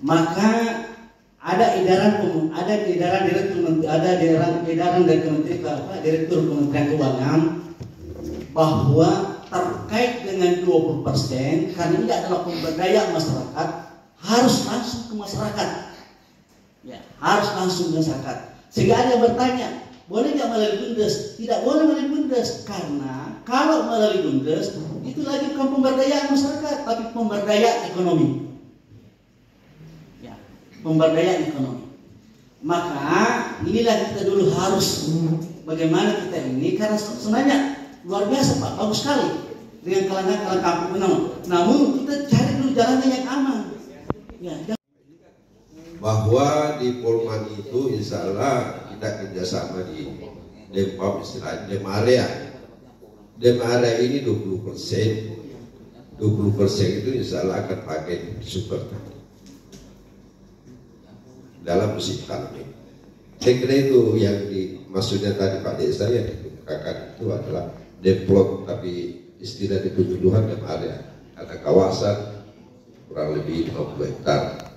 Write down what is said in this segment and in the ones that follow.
Maka ada edaran dari Direktur Kementerian Keuangan bahwa terkait dengan 20%, karena ini adalah pemberdayaan masyarakat, harus langsung ke masyarakat. Ya, harus langsung ke masyarakat. Sehingga ada yang bertanya, boleh nggak melalui BUMDes? Tidak boleh melalui BUMDes, karena kalau melalui BUMDes itu lagi bukan pemberdayaan masyarakat, tapi pemberdayaan ekonomi. Ya, pemberdayaan ekonomi. Maka inilah kita dulu harus bagaimana kita ini, karena sebenarnya luar biasa Pak, bagus sekali dengan kalangan kampung Benau. Namun kita cari dulu jalannya yang aman. Ya, bahwa di Polman itu insya Allah kita kerjasama di Dempam, istilahnya Demarea. Demarea ini 20%, 20% itu insya Allah akan pakai super dalam musim tanam. Saya kira itu yang maksudnya tadi Pak Desa yang dikemukakan itu adalah demplot, tapi istilah di penyuluhan Demarea. Ada kawasan kurang lebih 50 hektar.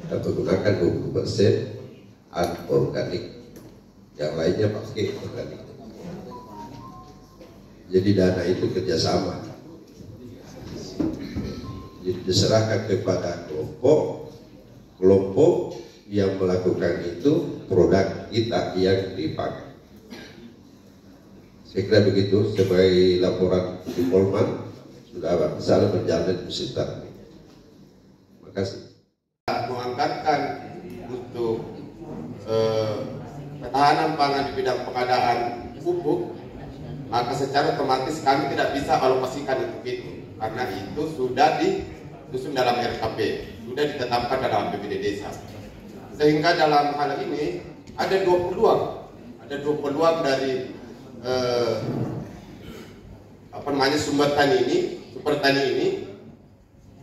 Kita menggunakan 20% anorganik, yang lainnya pakai organik. Jadi dana itu kerjasama, jadi diserahkan kepada kelompok yang melakukan itu, produk kita yang dipakai. Saya kira begitu sebagai laporan di Polman sudah salah berjalan musim tanam. Terima kasih. Mengangkatkan untuk ketahanan pangan di bidang pengadaan pupuk, maka secara otomatis kami tidak bisa alokasikan itu, karena itu sudah disusun dalam RKP, sudah ditetapkan dalam APBD desa. Sehingga dalam hal ini ada dua peluang dari sumber tani ini.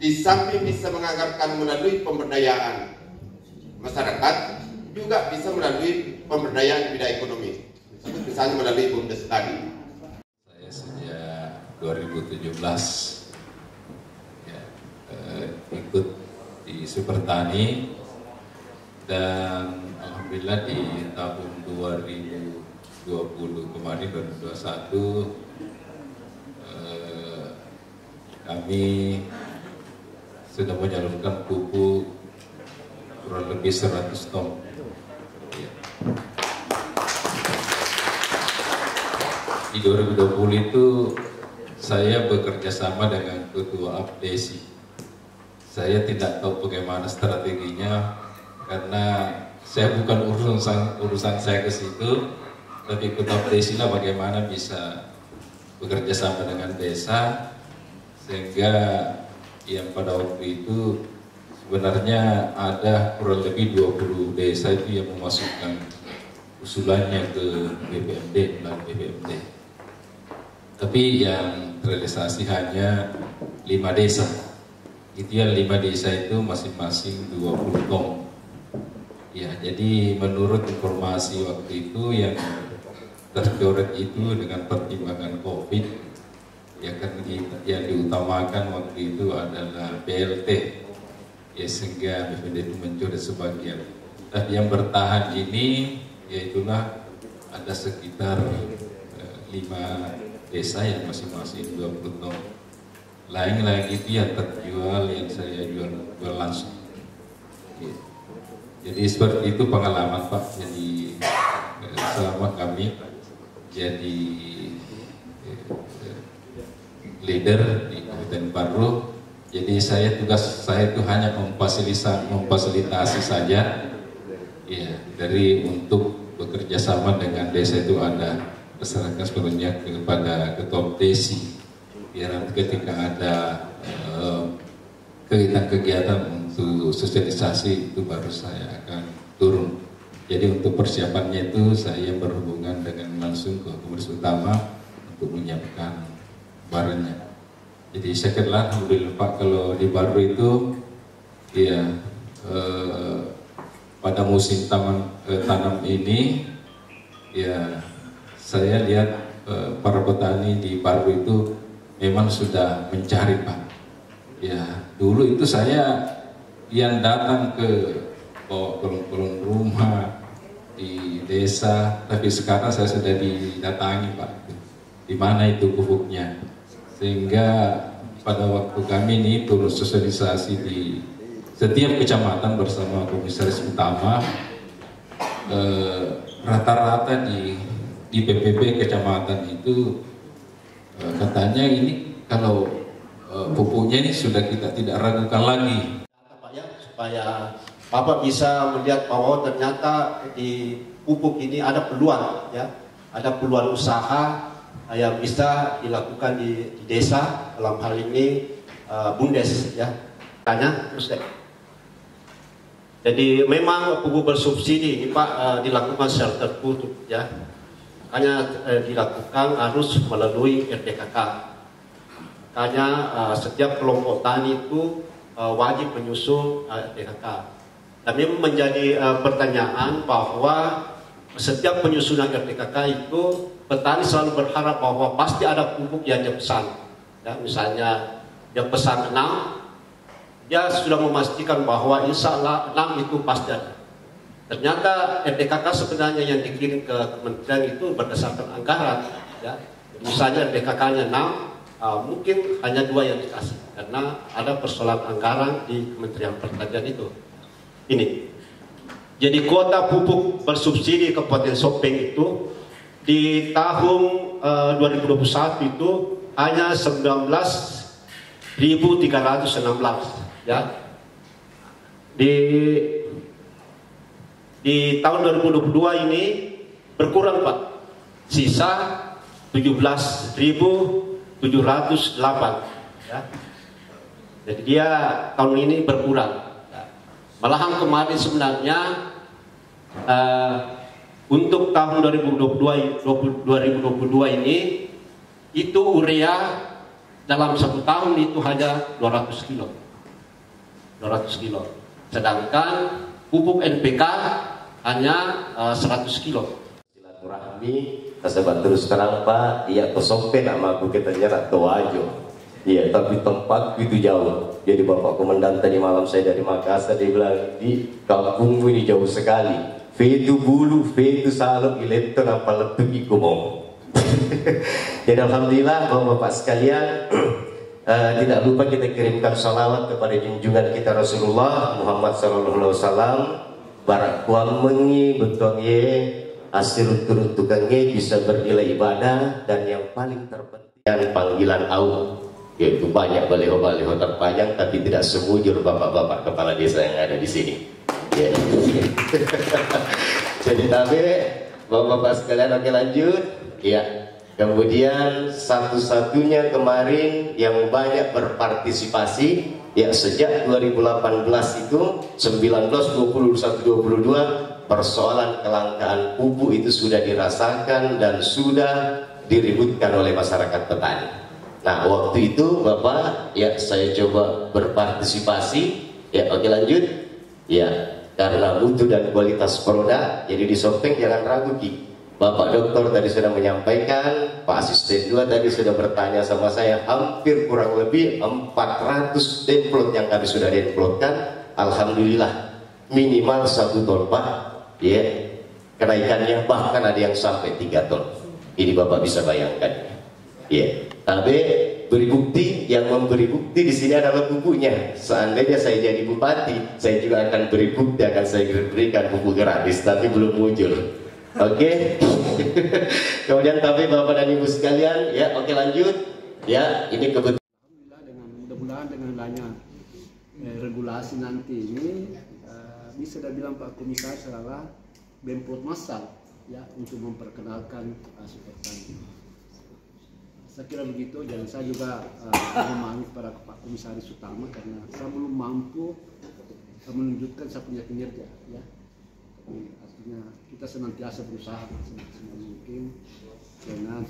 Di samping bisa menganggarkan melalui pemberdayaan masyarakat, juga bisa melalui pemberdayaan di bidang ekonomi, misalnya melalui BUMDes tadi. Saya sejak 2017 ya, ikut di Super Tani, dan alhamdulillah di tahun 2020 kemarin 2021 kami sudah menyalurkan pupuk kurang lebih 100 ton. Ya. Di 2020 itu saya bekerja sama dengan Ketua Abdesi. Saya tidak tahu bagaimana strateginya, karena saya bukan urusan saya ke situ, tapi Ketua Abdesi lah bagaimana bisa bekerja sama dengan desa, sehingga yang pada waktu itu sebenarnya ada kurang lebih 20 desa itu yang memasukkan usulannya ke BPMD melalui BPMD. Tapi yang terrealisasi hanya 5 desa. Itu yang 5 desa itu masing-masing 20 ton. Ya, jadi menurut informasi waktu itu yang tercoret itu dengan pertimbangan COVID, ya kan yang diutamakan waktu itu adalah BLT, ya, sehingga BPD itu mencoret sebagian. Dan yang bertahan ini yaitulah ada sekitar 5 desa yang masing-masing 20 ton. Lain-lain itu yang terjual, yang saya jual langsung. Ya. Jadi seperti itu pengalaman Pak. Jadi selama kami jadi leader di Kabupaten Barru, jadi tugas saya itu hanya memfasilitasi saja, ya, dari untuk bekerja sama dengan desa itu ada masyarakat sepenuhnya kepada Ketua Desi, biar nanti ketika ada kegiatan-kegiatan untuk sosialisasi itu baru saya akan turun. Jadi untuk persiapannya itu saya berhubungan dengan langsung ke Pengurus Utama untuk menyiapkan barangnya. Jadi saya kira alhamdulillah Pak, kalau di Barru itu ya pada musim tanam ini ya saya lihat para petani di Barru itu memang sudah mencari Pak. Ya dulu itu saya yang datang ke bawa kolong-kolong rumah di desa, tapi sekarang saya sudah didatangi Pak, di mana itu pupuknya, sehingga pada waktu kami ini turun sosialisasi di setiap kecamatan bersama komisaris utama, rata-rata di PPP kecamatan itu katanya ini kalau pupuknya ini sudah kita tidak ragukan lagi. Pak ya, supaya Bapak bisa melihat bahwa ternyata di pupuk ini ada peluang ya, ada peluang usaha yang bisa dilakukan di desa, dalam hal ini BUMDes ya. Tanya terus deh. Jadi memang pupuk bersubsidi ini Pak dilakukan secara tertutup ya. Hanya dilakukan harus melalui RDKK. Makanya setiap kelompok tani itu wajib menyusul RDKK. Dan memang menjadi pertanyaan bahwa setiap penyusunan RDKK itu petani selalu berharap bahwa pasti ada pupuk yang dia pesan. Ya, misalnya dia pesan 6, dia sudah memastikan bahwa insya Allah 6 itu pasti ada. Ternyata RDKK sebenarnya yang dikirim ke kementerian itu berdasarkan anggaran. Ya. Misalnya RDKK-nya 6, mungkin hanya 2 yang dikasih karena ada persoalan anggaran di Kementerian Pertanian itu. Ini. Jadi kuota pupuk bersubsidi Kabupaten Sopeng itu di tahun 2021 itu hanya 19.316 ya. Di tahun 2022 ini berkurang Pak, sisa 17.708 ya. Jadi dia tahun ini berkurang ya. Malahan kemarin sebenarnya untuk tahun 2022 ini itu urea dalam 1 tahun itu hanya 200 kilo. Sedangkan pupuk NPK hanya 100 kilo. Silaturahmi, tersebut terus terang Pak, iya kesompen nama aku kita nyerat Toajo. Iya, tapi tempat itu jauh. Jadi Bapak Komandan tadi malam saya dari Makassar, dia bilang di kampungmu ini jauh sekali. Fetu bulu, fetu salep, ileton apa letuk ikumong. Jadi alhamdulillah Bapak-Bapak sekalian, tidak lupa kita kirimkan salawat kepada junjungan kita Rasulullah Muhammad sallallahu alaihi wasallam. Barak kuang mengi betuang ye hasil turut-tukangnya bisa bernilai ibadah, dan yang paling terpenting panggilan Allah, yaitu banyak baliho-baliho terpanjang tapi tidak semujur bapak-bapak kepala desa yang ada di sini. Ya. Jadi tapi bapak-bapak sekalian, oke lanjut ya. Kemudian satu-satunya kemarin yang banyak berpartisipasi ya sejak 2018 itu 19, 20, 21, 22 persoalan kelangkaan pupuk itu sudah dirasakan dan sudah diributkan oleh masyarakat petani. Nah waktu itu Bapak ya saya coba berpartisipasi ya. Oke lanjut ya, karena mutu dan kualitas produk jadi di Sopeng jangan ragu Ki. Bapak Dokter tadi sudah menyampaikan, Pak Asisten juga tadi sudah bertanya sama saya, hampir kurang lebih 400 demplot yang kami sudah demplotkan. Alhamdulillah minimal 1 ton Pak ya, kenaikannya bahkan ada yang sampai 3 ton. Ini Bapak bisa bayangkan ya. Tapi beri bukti, yang memberi bukti di sini adalah bukunya. Seandainya saya jadi bupati, saya juga akan beri bukti, akan saya berikan buku gratis, tapi belum muncul. Oke. Kemudian tapi Bapak dan Ibu sekalian ya, oke lanjut ya. Ini kebetulan mudah-mudahan dengan adanya regulasi nanti ini bisa dibilang Pak Komisaris adalah demplot massal ya untuk memperkenalkan super tani. Saya kira begitu, dan saya juga memahami kepada Pak Komisaris Utama karena saya belum mampu menunjukkan saya punya kinerja ya. Artinya kita senantiasa berusaha semaksimal mungkin dengan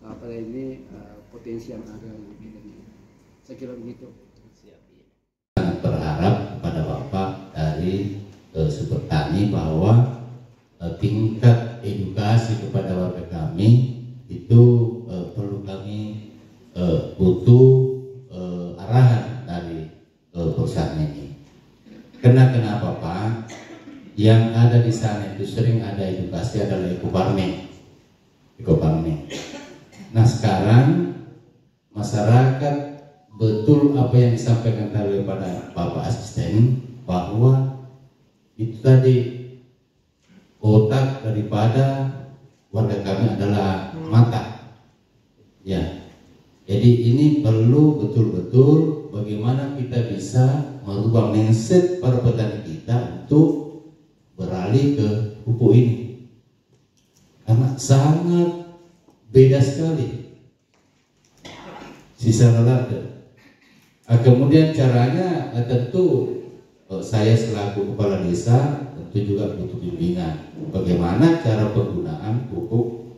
apa ini potensi yang ada yang kita ini. Saya kira begitu. Berharap pada Bapak dari Super Tani bahwa tingkat edukasi kepada warga kami itu perlu kami butuh arahan dari perusahaan ini. Kenapa Pak? Yang ada di sana itu sering ada edukasi adalah ekoparme. Nah sekarang masyarakat betul apa yang disampaikan tadi pada Bapak Asisten, bahwa itu tadi otak daripada warga kami adalah mata. Ya, jadi ini perlu betul-betul bagaimana kita bisa merubah mindset para petani kita untuk beralih ke pupuk ini, karena sangat beda sekali sisa lelada. Kemudian caranya tentu saya selaku kepala desa tentu juga butuh bimbingan bagaimana cara penggunaan pupuk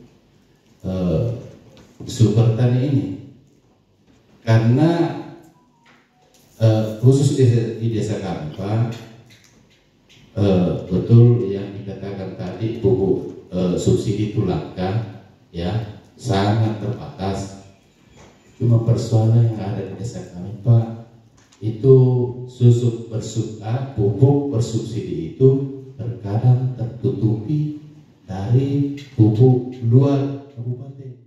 super tani ini, karena khusus di desa kami Pak, betul yang dikatakan tadi pupuk subsidi itu langka, ya sangat terbatas. Cuma persoalan yang ada di desa kami Pak, itu pupuk bersubsidi itu terkadang tertutupi dari pupuk luar kabupaten.